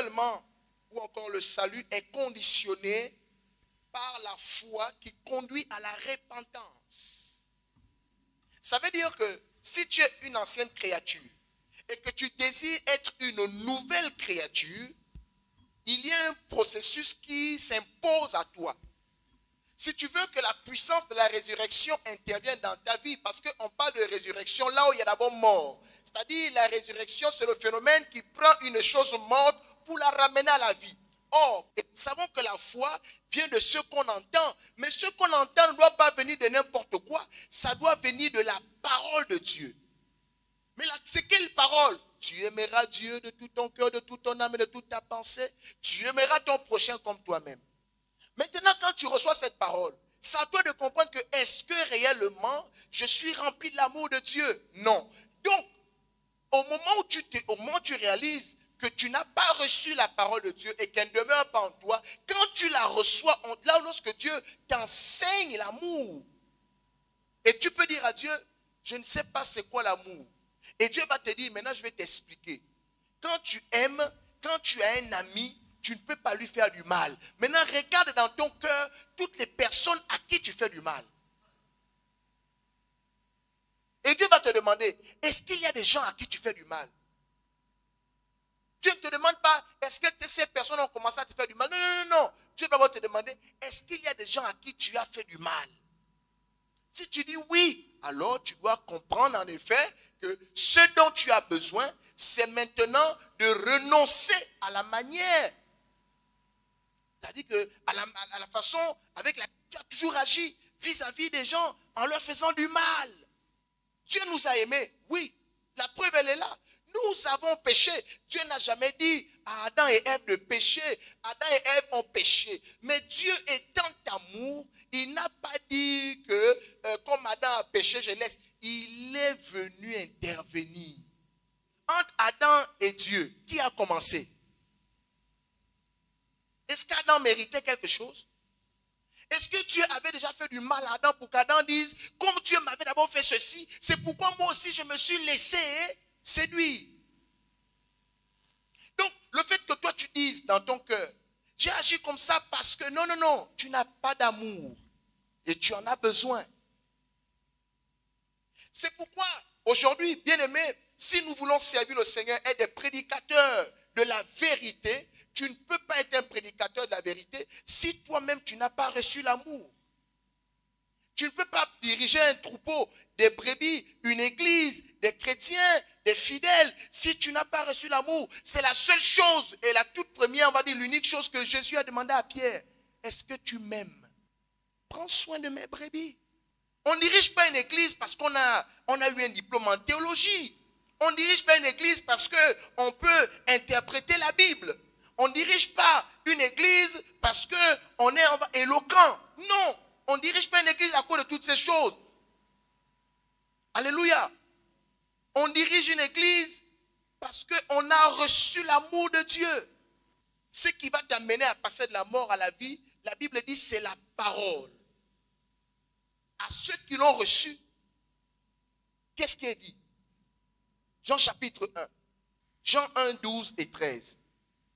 renouvellement ou encore le salut est conditionné par la foi qui conduit à la repentance. Ça veut dire que si tu es une ancienne créature et que tu désires être une nouvelle créature, il y a un processus qui s'impose à toi. Si tu veux que la puissance de la résurrection intervienne dans ta vie, parce qu'on parle de résurrection là où il y a d'abord mort. C'est-à-dire la résurrection, c'est le phénomène qui prend une chose morte pour la ramener à la vie. Or, nous savons que la foi vient de ce qu'on entend, mais ce qu'on entend ne doit pas venir de n'importe quoi, ça doit venir de la parole de Dieu. Mais c'est quelle parole? Tu aimeras Dieu de tout ton cœur, de toute ton âme et de toute ta pensée. Tu aimeras ton prochain comme toi-même. Maintenant, quand tu reçois cette parole, c'est à toi de comprendre que est-ce que réellement je suis rempli de l'amour de Dieu? Non. Donc, au moment où tu réalises que tu n'as pas reçu la parole de Dieu et qu'elle ne demeure pas en toi, quand tu la reçois, là lorsque Dieu t'enseigne l'amour, et tu peux dire à Dieu, je ne sais pas c'est quoi l'amour. Et Dieu va te dire, maintenant je vais t'expliquer. Quand tu aimes, quand tu as un ami, tu ne peux pas lui faire du mal. Maintenant, regarde dans ton cœur toutes les personnes à qui tu fais du mal. Et Dieu va te demander, est-ce qu'il y a des gens à qui tu fais du mal? Dieu ne te demande pas, est-ce que ces personnes ont commencé à te faire du mal? Non, non, non, non. Dieu va te demander, est-ce qu'il y a des gens à qui tu as fait du mal? Si tu dis oui, alors tu dois comprendre en effet que ce dont tu as besoin, c'est maintenant de renoncer à la manière. C'est-à-dire à la façon avec laquelle tu as toujours agi vis-à-vis des gens en leur faisant du mal. Dieu nous a aimés, oui, la preuve elle est là. Nous avons péché. Dieu n'a jamais dit à Adam et Ève de pécher. Adam et Ève ont péché. Mais Dieu étant amour, il n'a pas dit que comme Adam a péché, je laisse. Il est venu intervenir. Entre Adam et Dieu, qui a commencé? Est-ce qu'Adam méritait quelque chose? Est-ce que Dieu avait déjà fait du mal à Adam pour qu'Adam dise, comme Dieu m'avait d'abord fait ceci, c'est pourquoi moi aussi je me suis laissé séduire? Donc, le fait que toi tu dises dans ton cœur, j'ai agi comme ça parce que non, non, non, tu n'as pas d'amour et tu en as besoin. C'est pourquoi aujourd'hui, bien aimé, si nous voulons servir le Seigneur et être des prédicateurs de la vérité, tu ne peux pas être un prédicateur de la vérité si toi-même tu n'as pas reçu l'amour. Tu ne peux pas diriger un troupeau, des brebis, une église, des chrétiens, des fidèles, si tu n'as pas reçu l'amour. C'est la seule chose et la toute première, on va dire l'unique chose que Jésus a demandé à Pierre. Est-ce que tu m'aimes? Prends soin de mes brebis. On ne dirige pas une église parce qu'on a eu un diplôme en théologie. On ne dirige pas une église parce qu'on peut interpréter la Bible. On ne dirige pas une église parce qu'on est éloquent. Non, on ne dirige pas une église à cause de toutes ces choses. Alléluia. On dirige une église parce qu'on a reçu l'amour de Dieu. Ce qui va t'amener à passer de la mort à la vie, la Bible dit c'est la parole. À ceux qui l'ont reçu, qu'est-ce qui est dit? Jean chapitre 1. Jean 1, 12 et 13.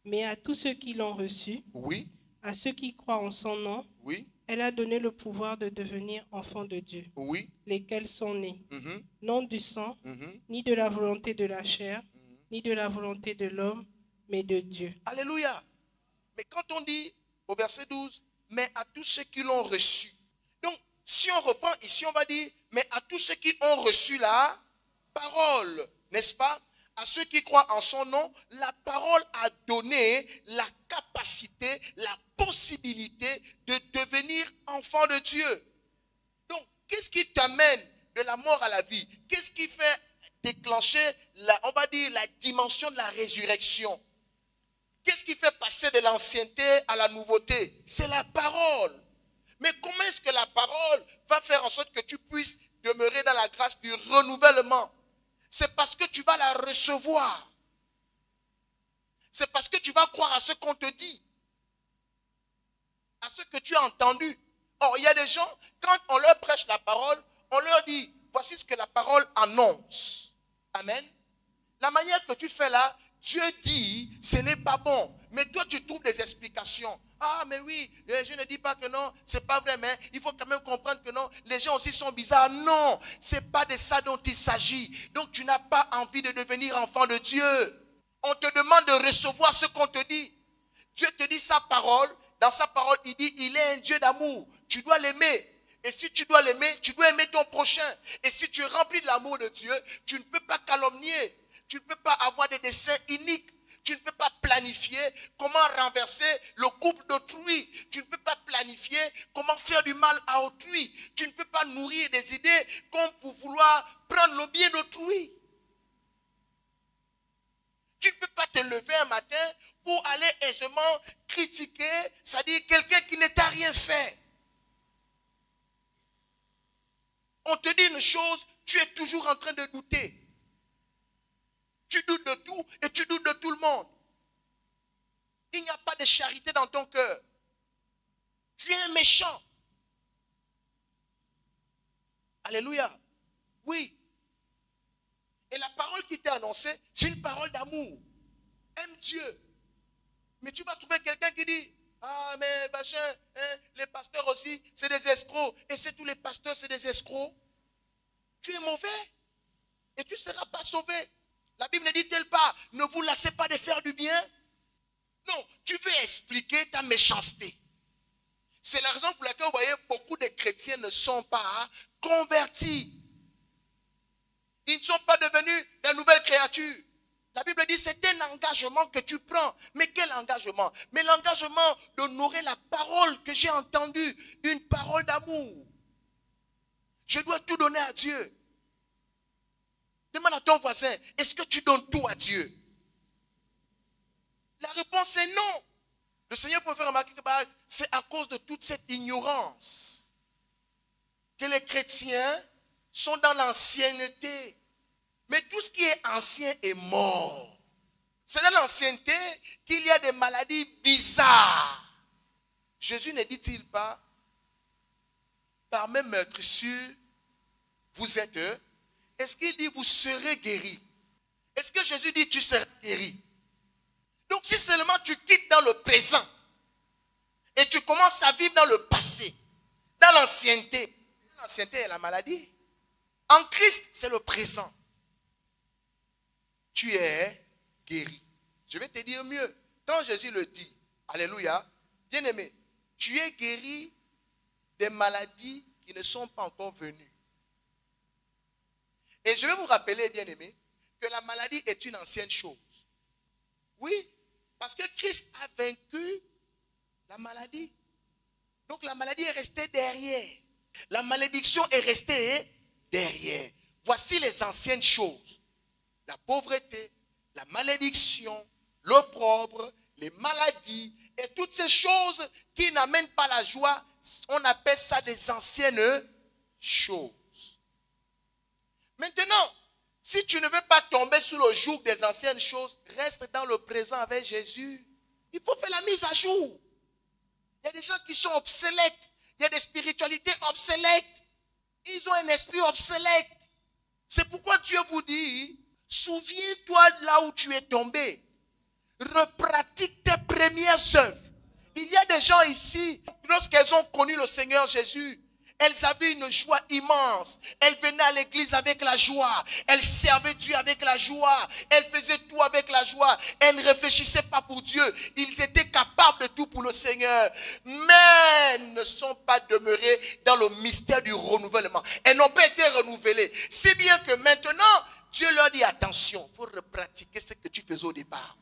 Mais à tous ceux qui l'ont reçu, oui, à ceux qui croient en son nom, oui, elle a donné le pouvoir de devenir enfants de Dieu, oui, lesquels sont nés, mhm, non du sang, mhm. ni de la volonté de la chair, ni de la volonté de l'homme, mais de Dieu. Alléluia. Mais quand on dit au verset 12, mais à tous ceux qui l'ont reçu. Donc, si on reprend ici, on va dire, mais à tous ceux qui ont reçu la parole, n'est-ce pas? À ceux qui croient en son nom, la parole a donné la capacité, la possibilité de devenir enfant de Dieu. Donc, qu'est-ce qui t'amène de la mort à la vie? Qu'est-ce qui fait déclencher, on va dire, la dimension de la résurrection? Qu'est-ce qui fait passer de l'ancienneté à la nouveauté? C'est la parole. Mais comment est-ce que la parole va faire en sorte que tu puisses demeurer dans la grâce du renouvellement? C'est parce que tu vas la recevoir. C'est parce que tu vas croire à ce qu'on te dit, à ce que tu as entendu. Or, il y a des gens, quand on leur prêche la parole, on leur dit, voici ce que la parole annonce. Amen. La manière que tu fais là, Dieu dit, ce n'est pas bon. Mais toi, tu trouves des explications. Ah, mais oui, je ne dis pas que non, c'est pas vrai, mais il faut quand même comprendre que non, les gens aussi sont bizarres. Non, c'est pas de ça dont il s'agit. Donc, tu n'as pas envie de devenir enfant de Dieu. On te demande de recevoir ce qu'on te dit. Dieu te dit sa parole. Dans sa parole, il dit, il est un Dieu d'amour. Tu dois l'aimer. Et si tu dois l'aimer, tu dois aimer ton prochain. Et si tu es rempli de l'amour de Dieu, tu ne peux pas calomnier. Tu ne peux pas avoir des desseins iniques. Tu ne peux pas planifier comment renverser le couple d'autrui. Tu ne peux pas planifier comment faire du mal à autrui. Tu ne peux pas nourrir des idées comme pour vouloir prendre le bien d'autrui. Tu ne peux pas te lever un matin pour aller aisément critiquer, c'est-à-dire quelqu'un qui ne t'a rien fait. On te dit une chose, tu es toujours en train de douter. Tu doutes de tout et tu doutes de tout le monde. Il n'y a pas de charité dans ton cœur. Tu es un méchant. Alléluia. Oui. Et la parole qui t'est annoncée, c'est une parole d'amour. Aime Dieu. Mais tu vas trouver quelqu'un qui dit, ah mais machin, hein, les pasteurs aussi, c'est des escrocs. Et c'est tous les pasteurs, c'est des escrocs. Tu es mauvais et tu ne seras pas sauvé. La Bible ne dit-elle pas, ne vous lassez pas de faire du bien? Non, tu veux expliquer ta méchanceté. C'est la raison pour laquelle vous voyez beaucoup de chrétiens ne sont pas convertis. Ils ne sont pas devenus de nouvelles créatures. La Bible dit c'est un engagement que tu prends. Mais quel engagement? Mais l'engagement d'honorer la parole que j'ai entendue, une parole d'amour. Je dois tout donner à Dieu. Demande à ton voisin, est-ce que tu donnes tout à Dieu? La réponse est non. Le Seigneur peut faire remarquer que c'est à cause de toute cette ignorance que les chrétiens sont dans l'ancienneté. Mais tout ce qui est ancien est mort. C'est dans l'ancienneté qu'il y a des maladies bizarres. Jésus ne dit-il pas, par mes meurtrissures, vous êtes, est-ce qu'il dit vous serez guéris? Est-ce que Jésus dit tu seras guéri? Donc si seulement tu quittes dans le présent et tu commences à vivre dans le passé, dans l'ancienneté, l'ancienneté est la maladie. En Christ, c'est le présent. Tu es guéri. Je vais te dire mieux. Quand Jésus le dit, alléluia, bien aimé, tu es guéri des maladies qui ne sont pas encore venues. Et je vais vous rappeler, bien aimé, que la maladie est une ancienne chose. Oui, parce que Christ a vaincu la maladie. Donc la maladie est restée derrière. La malédiction est restée derrière. Voici les anciennes choses. La pauvreté, la malédiction, l'opprobre, les maladies et toutes ces choses qui n'amènent pas la joie, on appelle ça des anciennes choses. Maintenant, si tu ne veux pas tomber sous le joug des anciennes choses, reste dans le présent avec Jésus. Il faut faire la mise à jour. Il y a des gens qui sont obsolètes. Il y a des spiritualités obsolètes. Ils ont un esprit obsolète. C'est pourquoi Dieu vous dit, souviens-toi là où tu es tombé. Repratique tes premières œuvres. Il y a des gens ici, lorsqu'elles ont connu le Seigneur Jésus, elles avaient une joie immense. Elles venaient à l'église avec la joie. Elles servaient Dieu avec la joie. Elles faisaient tout avec la joie. Elles ne réfléchissaient pas pour Dieu. Ils étaient capables de tout pour le Seigneur. Mais elles ne sont pas demeurées dans le mystère du renouvellement. Elles n'ont pas été renouvelées. Si bien que maintenant, Dieu leur dit attention, il faut repratiquer ce que tu faisais au départ.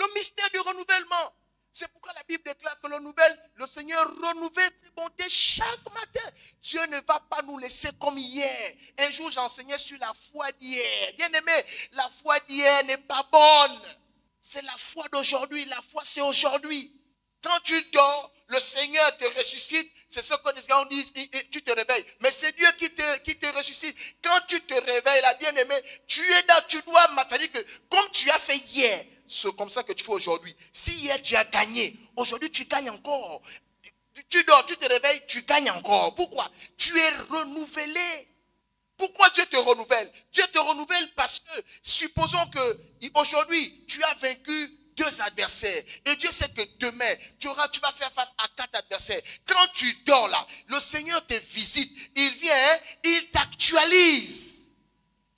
Le mystère du renouvellement. C'est pourquoi la Bible déclare que le Seigneur renouvelle ses bontés chaque matin. Dieu ne va pas nous laisser comme hier. Un jour, j'enseignais sur la foi d'hier. Bien aimé, la foi d'hier n'est pas bonne. C'est la foi d'aujourd'hui. La foi, c'est aujourd'hui. Quand tu dors, le Seigneur te ressuscite. C'est ce qu'on dit, tu te réveilles. Mais c'est Dieu qui te ressuscite. Quand tu te réveilles, là, bien aimé, tu dois, c'est-à-dire que comme tu as fait hier, c'est comme ça que tu fais aujourd'hui. Si hier tu as gagné, aujourd'hui tu gagnes encore. Tu dors, tu te réveilles, tu gagnes encore. Pourquoi? Tu es renouvelé. Pourquoi Dieu te renouvelle? Dieu te renouvelle parce que, supposons que aujourd'hui, tu as vaincu 2 adversaires. Et Dieu sait que demain, tu vas faire face à 4 adversaires. Quand tu dors là, le Seigneur te visite. Il vient, il t'actualise.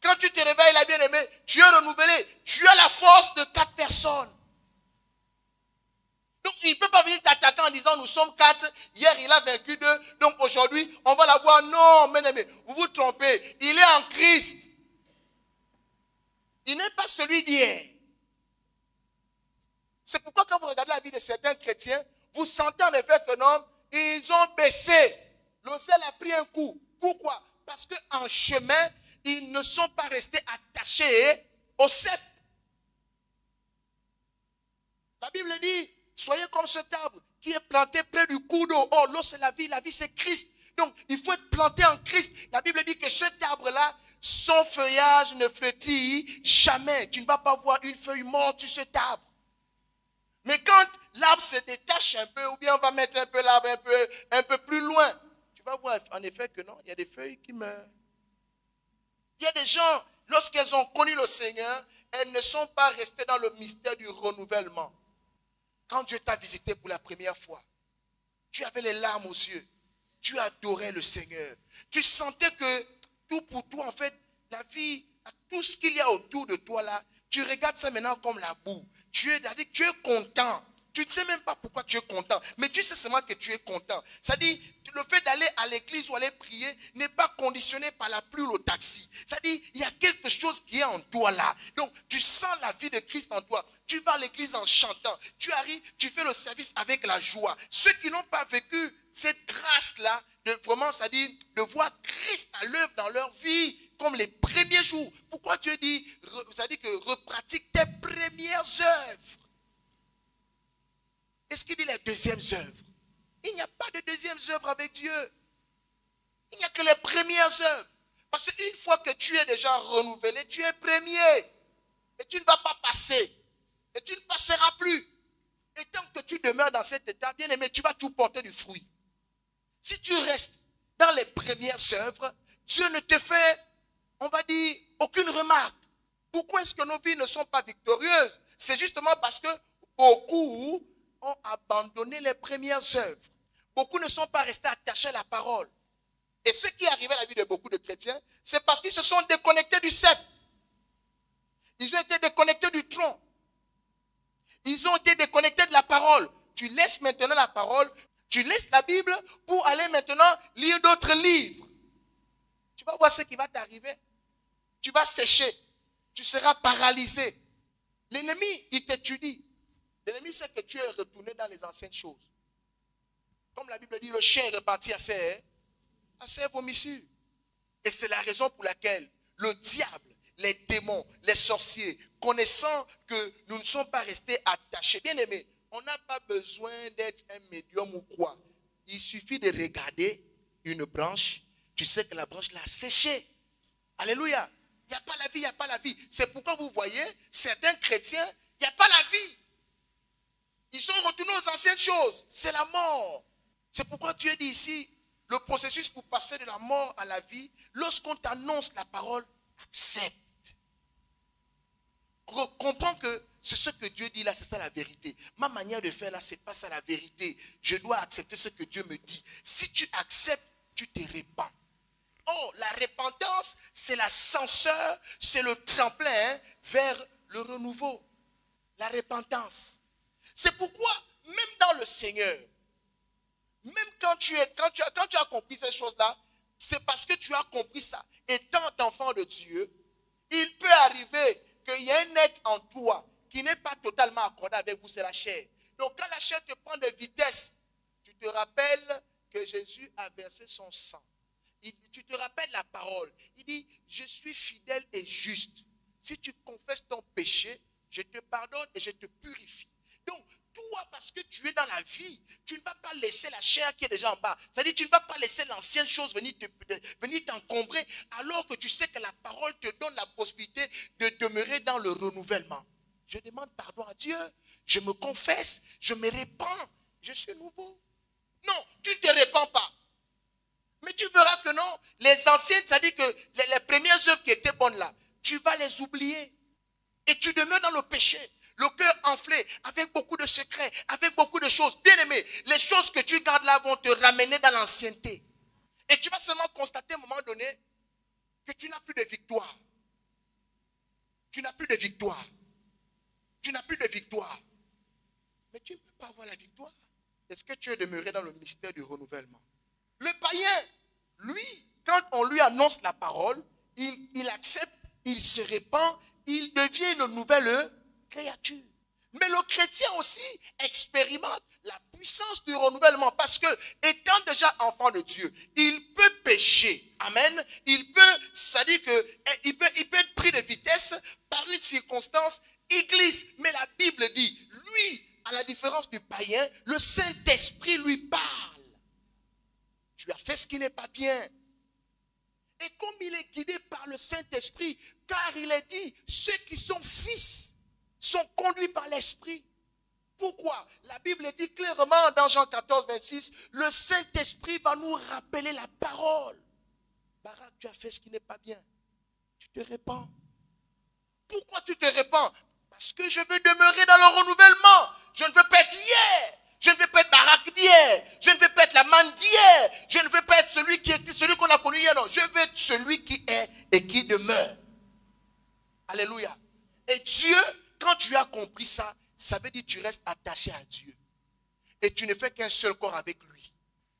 Quand tu te réveilles là, bien-aimé, tu es renouvelé. Tu as la force de 4 personnes. Donc, il ne peut pas venir t'attaquer en disant, nous sommes 4, hier il a vaincu 2, donc aujourd'hui, on va l'avoir. Non, bien-aimé, vous vous trompez. Il est en Christ. Il n'est pas celui d'hier. C'est pourquoi quand vous regardez la vie de certains chrétiens, vous sentez en effet que non, ils ont baissé. Le ciel a pris un coup. Pourquoi? Parce qu'en chemin, ils ne sont pas restés attachés au cep. La Bible dit, soyez comme cet arbre qui est planté près du cours d'eau. Oh, l'eau c'est la vie c'est Christ. Donc, il faut être planté en Christ. La Bible dit que cet arbre-là, son feuillage ne flétrit jamais. Tu ne vas pas voir une feuille morte sur cet arbre. Mais quand l'arbre se détache un peu, ou bien on va mettre un peu l'arbre un peu plus loin, tu vas voir en effet que non, il y a des feuilles qui meurent. Il y a des gens, lorsqu'elles ont connu le Seigneur, elles ne sont pas restées dans le mystère du renouvellement. Quand Dieu t'a visité pour la première fois, tu avais les larmes aux yeux, tu adorais le Seigneur. Tu sentais que tout pour toi, en fait, la vie, tout ce qu'il y a autour de toi là, tu regardes ça maintenant comme la boue. Tu es content. Tu ne sais même pas pourquoi tu es content, mais tu sais seulement que tu es content. C'est-à-dire, le fait d'aller à l'église ou aller prier n'est pas conditionné par la pluie ou le taxi. C'est-à-dire, il y a quelque chose qui est en toi là. Donc, tu sens la vie de Christ en toi. Tu vas à l'église en chantant. Tu arrives, tu fais le service avec la joie. Ceux qui n'ont pas vécu cette grâce-là, de vraiment, c'est-à-dire, de voir Christ à l'œuvre dans leur vie, comme les premiers jours. Pourquoi Dieu dit, c'est-à-dire que repratique tes premières œuvres. Est-ce qu'il dit les deuxièmes œuvres? Il n'y a pas de deuxièmes œuvres avec Dieu. Il n'y a que les premières œuvres. Parce qu'une fois que tu es déjà renouvelé, tu es premier. Et tu ne vas pas passer. Et tu ne passeras plus. Et tant que tu demeures dans cet état, bien aimé, tu vas tout porter du fruit. Si tu restes dans les premières œuvres, Dieu ne te fait, on va dire, aucune remarque. Pourquoi est-ce que nos vies ne sont pas victorieuses? C'est justement parce que beaucoup ont abandonné les premières œuvres. Beaucoup ne sont pas restés attachés à la parole. Et ce qui est arrivé à la vie de beaucoup de chrétiens, c'est parce qu'ils se sont déconnectés du cep. Ils ont été déconnectés du tronc. Ils ont été déconnectés de la parole. Tu laisses maintenant la parole, tu laisses la Bible pour aller maintenant lire d'autres livres. Tu vas voir ce qui va t'arriver. Tu vas sécher. Tu seras paralysé. L'ennemi, il t'étudie. L'ennemi sait que tu es retourné dans les anciennes choses. Comme la Bible dit, le chien est reparti à ses vomissures. Et c'est la raison pour laquelle le diable, les démons, les sorciers, connaissant que nous ne sommes pas restés attachés. Bien aimés, on n'a pas besoin d'être un médium ou quoi. Il suffit de regarder une branche. Tu sais que la branche l'a séchée. Alléluia. Il n'y a pas la vie, il n'y a pas la vie. C'est pourquoi vous voyez, certains chrétiens, il n'y a pas la vie. Ils sont retournés aux anciennes choses. C'est la mort. C'est pourquoi Dieu dit ici, le processus pour passer de la mort à la vie, lorsqu'on t'annonce la parole, accepte. Comprends que c'est ce que Dieu dit là, c'est ça la vérité. Ma manière de faire là, c'est pas ça la vérité. Je dois accepter ce que Dieu me dit. Si tu acceptes, tu te répands. Oh, la repentance, c'est l'ascenseur, c'est le tremplin vers le renouveau. La repentance. C'est pourquoi, même dans le Seigneur, même quand tu as compris ces choses-là, c'est parce que tu as compris ça. Étant enfant de Dieu, il peut arriver qu'il y ait un être en toi qui n'est pas totalement accordé avec vous, c'est la chair. Donc quand la chair te prend de vitesse, tu te rappelles que Jésus a versé son sang. Tu te rappelles la parole. Il dit, je suis fidèle et juste. Si tu confesses ton péché, je te pardonne et je te purifie. Donc, toi, parce que tu es dans la vie, tu ne vas pas laisser la chair qui est déjà en bas. C'est-à-dire, tu ne vas pas laisser l'ancienne chose venir t'encombrer, alors que tu sais que la parole te donne la possibilité de demeurer dans le renouvellement. Je demande pardon à Dieu, je me confesse, je me répands, je suis nouveau. Non, tu ne te répands pas. Mais tu verras que non, les anciennes, c'est-à-dire que les premières œuvres qui étaient bonnes là, tu vas les oublier. Et tu demeures dans le péché, le cœur enflé, avec beaucoup de secrets, avec beaucoup de choses. Bien aimé, les choses que tu gardes là vont te ramener dans l'ancienneté. Et tu vas seulement constater à un moment donné que tu n'as plus de victoire. Tu n'as plus de victoire. Tu n'as plus de victoire. Mais tu ne peux pas avoir la victoire. Est-ce que tu es demeuré dans le mystère du renouvellement? Le païen, lui, quand on lui annonce la parole, il accepte, il se répand, il devient une nouvelle créature. Mais le chrétien aussi expérimente la puissance du renouvellement parce que, étant déjà enfant de Dieu, il peut pécher. Amen. Il peut, c'est-à-dire qu'il peut être pris de vitesse par une circonstance, il glisse. Mais la Bible dit, lui, à la différence du païen, le Saint-Esprit lui parle. Tu as fait ce qui n'est pas bien. Et comme il est guidé par le Saint-Esprit, car il est dit, ceux qui sont fils sont conduits par l'Esprit. Pourquoi? La Bible dit clairement dans Jean 14, 26, le Saint-Esprit va nous rappeler la parole. Barak, tu as fait ce qui n'est pas bien. Tu te répands. Pourquoi tu te répands? Parce que je veux demeurer dans le renouvellement. Je ne veux pas être hier. Je ne veux pas être Barak d'hier. Je ne veux pas être la manne d'hier. Je ne veux pas être celui qui était, celui qu'on a connu hier. Non, je veux être celui qui est et qui demeure. Alléluia. Et Dieu, quand tu as compris ça, ça veut dire que tu restes attaché à Dieu. Et tu ne fais qu'un seul corps avec lui.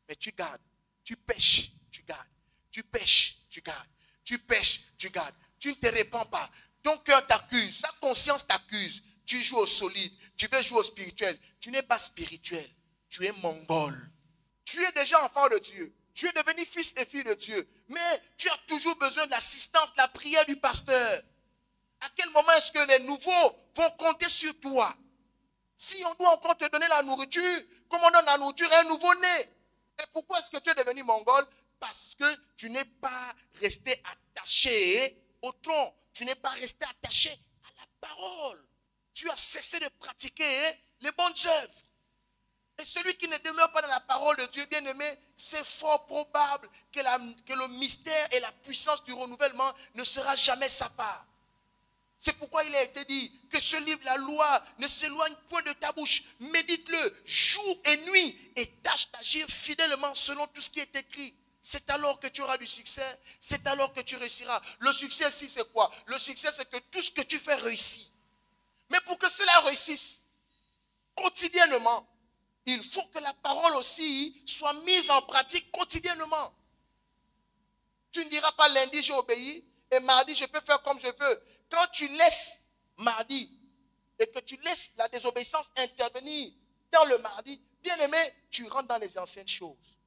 Mais tu gardes. Tu pêches, tu gardes. Tu pêches, tu gardes. Tu pêches, tu gardes. Tu ne te répands pas. Ton cœur t'accuse. Ta conscience t'accuse. Tu joues au solide. Tu veux jouer au spirituel. Tu n'es pas spirituel. Tu es mongol. Tu es déjà enfant de Dieu. Tu es devenu fils et fille de Dieu. Mais tu as toujours besoin de l'assistance, de la prière du pasteur. À quel moment est-ce que les nouveaux vont compter sur toi? Si on doit encore te donner la nourriture, comme on donne la nourriture à un nouveau-né. Et pourquoi est-ce que tu es devenu mongol? Parce que tu n'es pas resté attaché au tronc. Tu n'es pas resté attaché à la parole. Tu as cessé de pratiquer les bonnes œuvres. Et celui qui ne demeure pas dans la parole de Dieu, bien aimé, c'est fort probable que le mystère et la puissance du renouvellement ne sera jamais sa part. C'est pourquoi il a été dit que ce livre, la loi, ne s'éloigne point de ta bouche. Médite-le jour et nuit et tâche d'agir fidèlement selon tout ce qui est écrit. C'est alors que tu auras du succès. C'est alors que tu réussiras. Le succès ici, c'est quoi? Le succès, c'est que tout ce que tu fais réussit. Mais pour que cela réussisse quotidiennement, il faut que la parole aussi soit mise en pratique quotidiennement. Tu ne diras pas lundi, j'ai obéi, et mardi, je peux faire comme je veux. Quand tu laisses mardi et que tu laisses la désobéissance intervenir dans le mardi, bien aimé, tu rentres dans les anciennes choses.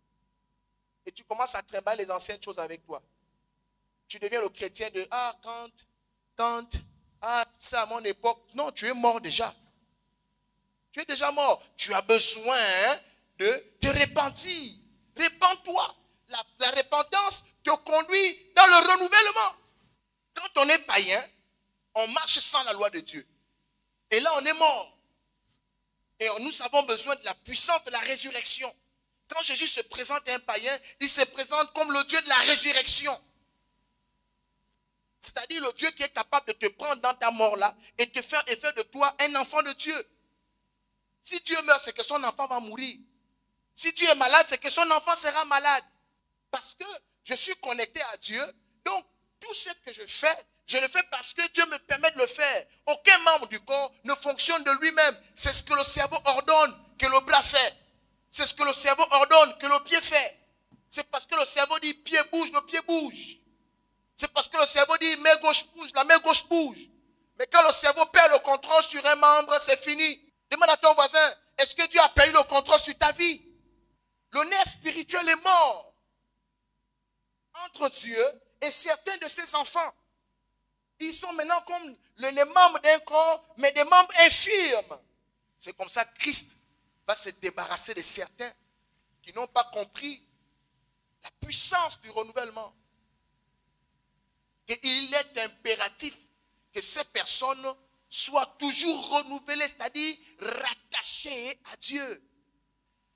Et tu commences à trimballer les anciennes choses avec toi. Tu deviens le chrétien de c'est à mon époque. Non, tu es mort déjà. Tu es déjà mort. Tu as besoin de te repentir. Répands-toi. La repentance te conduit dans le renouvellement. Quand on est païen, on marche sans la loi de Dieu. Et là, on est mort. Et nous avons besoin de la puissance de la résurrection. Quand Jésus se présente à un païen, il se présente comme le Dieu de la résurrection. C'est-à-dire le Dieu qui est capable de te prendre dans ta mort là et faire de toi un enfant de Dieu. Si Dieu meurt, c'est que son enfant va mourir. Si Dieu est malade, c'est que son enfant sera malade. Parce que je suis connecté à Dieu. Donc, tout ce que je fais, je le fais parce que Dieu me permet de le faire. Aucun membre du corps ne fonctionne de lui-même. C'est ce que le cerveau ordonne que le bras fait. C'est ce que le cerveau ordonne que le pied fait. C'est parce que le cerveau dit pied bouge, le pied bouge. C'est parce que le cerveau dit main gauche bouge, la main gauche bouge. Mais quand le cerveau perd le contrôle sur un membre, c'est fini. Demande à ton voisin, est-ce que Dieu a perdu le contrôle sur ta vie? Le nerf spirituel est mort entre Dieu et certains de ses enfants. Ils sont maintenant comme les membres d'un corps, mais des membres infirmes. C'est comme ça que Christ va se débarrasser de certains qui n'ont pas compris la puissance du renouvellement. Et il est impératif que ces personnes soient toujours renouvelées, c'est-à-dire rattachées à Dieu.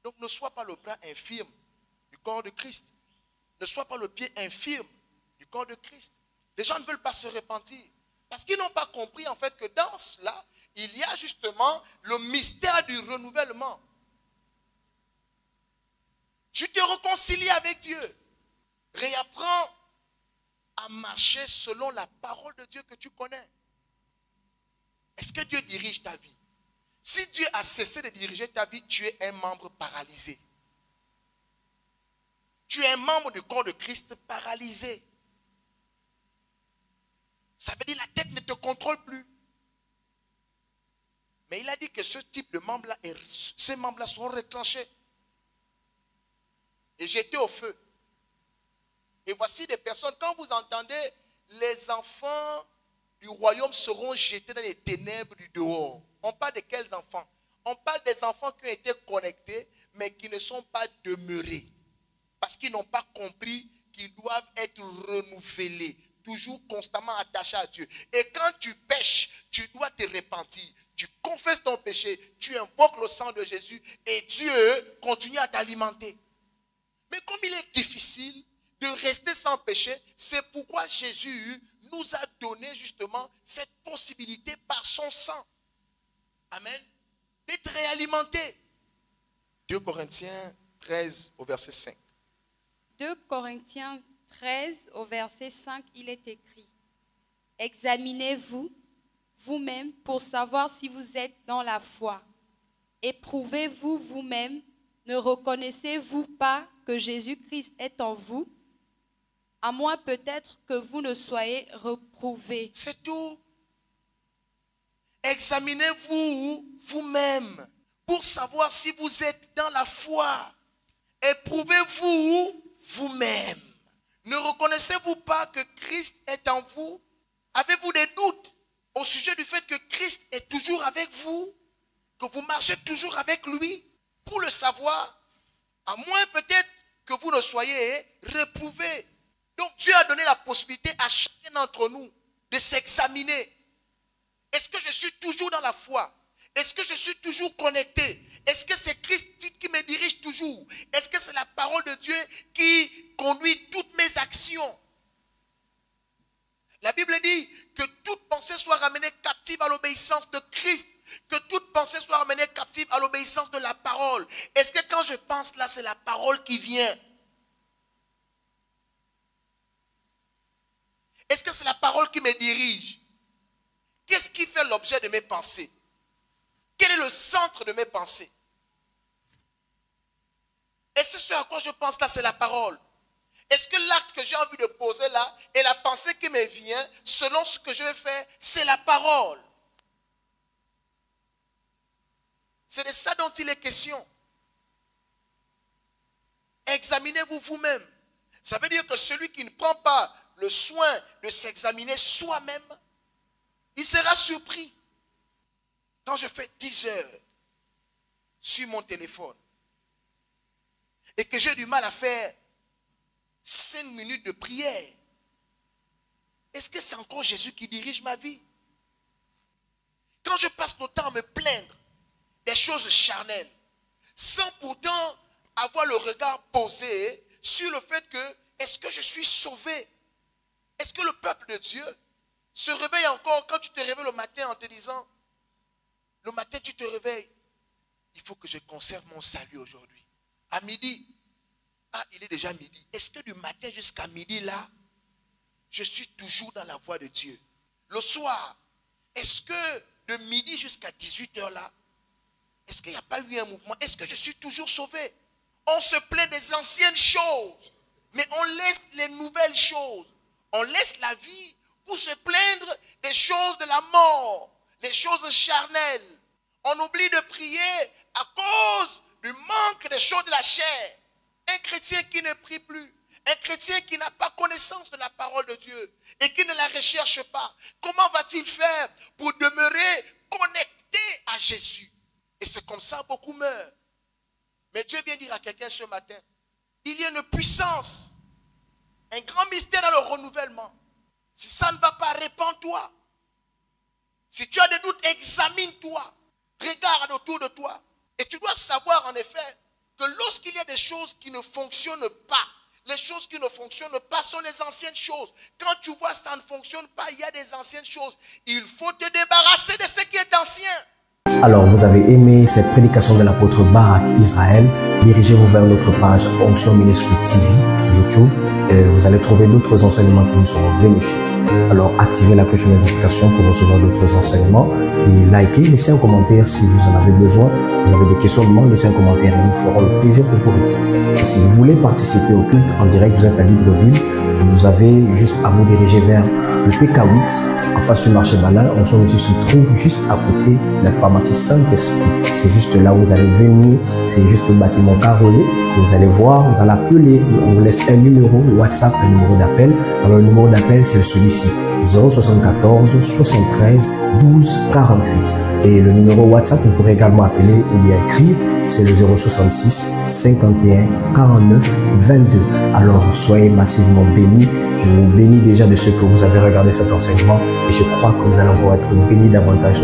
Donc ne sois pas le bras infirme du corps de Christ. Ne sois pas le pied infirme du corps de Christ. Les gens ne veulent pas se repentir. Parce qu'ils n'ont pas compris en fait que dans cela, il y a justement le mystère du renouvellement. Tu te réconcilies avec Dieu. Réapprends à marcher selon la parole de Dieu que tu connais. Est-ce que Dieu dirige ta vie? Si Dieu a cessé de diriger ta vie, tu es un membre paralysé. Tu es un membre du corps de Christ paralysé. Ça veut dire que la tête ne te contrôle plus. Mais il a dit que ce type de membres-là, ces membres-là seront retranchés et jetés au feu. Et voici des personnes, quand vous entendez, les enfants du royaume seront jetés dans les ténèbres du dehors. On parle de quels enfants? On parle des enfants qui ont été connectés, mais qui ne sont pas demeurés. Parce qu'ils n'ont pas compris qu'ils doivent être renouvelés, toujours constamment attachés à Dieu. Et quand tu pèches, tu dois te repentir. Tu confesses ton péché, tu invoques le sang de Jésus et Dieu continue à t'alimenter. Mais comme il est difficile de rester sans péché, c'est pourquoi Jésus nous a donné justement cette possibilité par son sang. Amen. D'être réalimenté. 2 Corinthiens 13 au verset 5. 2 Corinthiens 13 au verset 5, il est écrit: examinez-vous vous-même pour savoir si vous êtes dans la foi. Éprouvez-vous vous-même. Ne reconnaissez-vous pas que Jésus-Christ est en vous? À moins peut-être que vous ne soyez reprouvés. C'est tout. Examinez-vous vous-même pour savoir si vous êtes dans la foi. Éprouvez-vous vous-même. Ne reconnaissez-vous pas que Christ est en vous? Avez-vous des doutes au sujet du fait que Christ est toujours avec vous? Que vous marchez toujours avec lui? Pour le savoir, à moins peut-être que vous ne soyez reprouvés. Donc Dieu a donné la possibilité à chacun d'entre nous de s'examiner. Est-ce que je suis toujours dans la foi? Est-ce que je suis toujours connecté? Est-ce que c'est Christ qui me dirige toujours? Est-ce que c'est la parole de Dieu qui conduit toutes mes actions? La Bible dit que toute pensée soit ramenée captive à l'obéissance de Christ. Que toute pensée soit ramenée captive à l'obéissance de la parole. Est-ce que quand je pense là, c'est la parole qui vient? Est-ce que c'est la parole qui me dirige? Qu'est-ce qui fait l'objet de mes pensées? Quel est le centre de mes pensées? Est-ce que ce à quoi je pense là, c'est la parole? Est-ce que l'acte que j'ai envie de poser là et la pensée qui me vient, selon ce que je vais faire, c'est la parole? C'est de ça dont il est question. Examinez-vous vous-même. Ça veut dire que celui qui ne prend pas le soin de s'examiner soi-même, il sera surpris. Quand je fais 10 heures sur mon téléphone et que j'ai du mal à faire 5 minutes de prière, est-ce que c'est encore Jésus qui dirige ma vie? Quand je passe mon temps à me plaindre des choses charnelles, sans pourtant avoir le regard posé sur le fait que, est-ce que je suis sauvé? Est-ce que le peuple de Dieu se réveille encore quand tu te réveilles le matin en te disant, le matin tu te réveilles, il faut que je conserve mon salut aujourd'hui. À midi, il est déjà midi. Est-ce que du matin jusqu'à midi là, je suis toujours dans la voie de Dieu? Le soir, est-ce que de midi jusqu'à 18h là, est-ce qu'il n'y a pas eu un mouvement? Est-ce que je suis toujours sauvé? On se plaint des anciennes choses, mais on laisse les nouvelles choses. On laisse la vie pour se plaindre des choses de la mort, les choses charnelles. On oublie de prier à cause du manque des choses de la chair. Un chrétien qui ne prie plus, un chrétien qui n'a pas connaissance de la parole de Dieu et qui ne la recherche pas, comment va-t-il faire pour demeurer connecté à Jésus? Et c'est comme ça beaucoup meurent. Mais Dieu vient dire à quelqu'un ce matin, il y a une puissance, un grand mystère dans le renouvellement. Si ça ne va pas, répands-toi. Si tu as des doutes, examine-toi. Regarde autour de toi. Et tu dois savoir en effet que lorsqu'il y a des choses qui ne fonctionnent pas, les choses qui ne fonctionnent pas sont les anciennes choses. Quand tu vois ça ne fonctionne pas, il y a des anciennes choses. Il faut te débarrasser de ce qui est ancien. Alors, vous avez aimé cette prédication de l'apôtre Barak Israël. Dirigez-vous vers notre page Onction Ministry TV, YouTube. Vous allez trouver d'autres enseignements qui vous seront bénéfiques. Alors, activez la cloche de notification pour recevoir d'autres enseignements. Et likez, laissez un commentaire si vous en avez besoin. Vous avez des questionnements, laissez un commentaire et nous ferons le plaisir pour vous répondre. Si vous voulez participer au culte en direct, vous êtes à Libreville. Vous avez juste à vous diriger vers le PK8 en face du marché banal. Onction Ministry se trouve juste à côté de la pharmacie Saint-Esprit. C'est juste là où vous allez venir. C'est juste le bâtiment carrelé. Vous allez voir, vous allez appeler. On vous laisse un numéro WhatsApp, un numéro d'appel. Alors le numéro d'appel, c'est celui-ci. 074 73 12 48. Et le numéro WhatsApp, vous pourrez également appeler ou bien écrire. C'est le 066 51 49 22. Alors soyez massivement bénis. Je vous bénis déjà de ce que vous avez regardé cet enseignement et je crois que vous allez encore être bénis davantage.